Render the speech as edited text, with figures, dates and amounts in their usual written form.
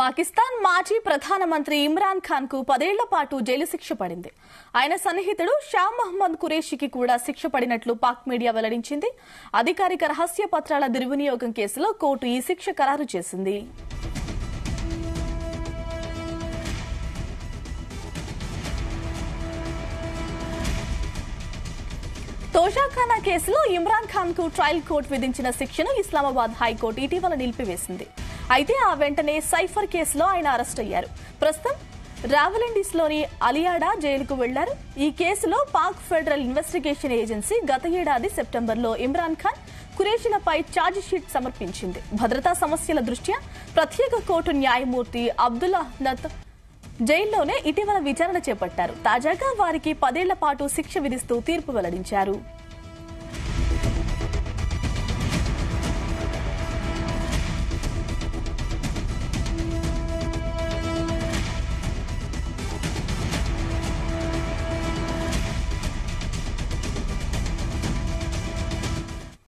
పాకిస్తాన్ మాజీ ప్రధానమంత్రి ఇమ్రాన్ ఖాన్ కు 10 ఏళ్ల పాటు జైలు శిక్ష పడింది. ఆయన సన్నిహితుడు షా మహమ్మద్ ఖురేషికి కూడా శిక్ష పడినట్లు పాక్ మీడియా వెల్లడించింది. అధికారిక రహస్య పత్రాల దుర్వినియోగం కేసులో కోర్టు ఈ శిక్ష ఖరారు చేసింది. తోషాఖానా కేసులో ఇమ్రాన్ ఖాన్ కు ట్రయల్ కోర్టు విధించిన శిక్షను ఇస్లామాబాద్ హైకోర్టు ఇటీవల నిలిపివేసింది. అయితే ఆ వెంటనే సైఫర్ కేసులో ఆయన అరెస్ట్ అయ్యారు. ప్రస్తుతం రావలిండిస్లోని అలియాడా జైలుకు వెళ్లారు. ఈ కేసులో పాక్ ఫెడరల్ ఇన్వెస్టిగేషన్ ఏజెన్సీ గత ఏడాది సెప్టెంబర్లో ఇమ్రాన్ ఖాన్, ఖురేషిలపై ఛార్జిషీట్ సమర్పించింది. భద్రతా సమస్యల దృష్ట్యా ప్రత్యేక కోర్టు న్యాయమూర్తి అబ్దుల్ అహ్నద్ జైల్లోనే ఇటీవల విచారణ చేపట్టారు. తాజాగా వారికి 10 ఏళ్ల పాటు శిక్ష విధిస్తూ తీర్పు వెల్లడించారు.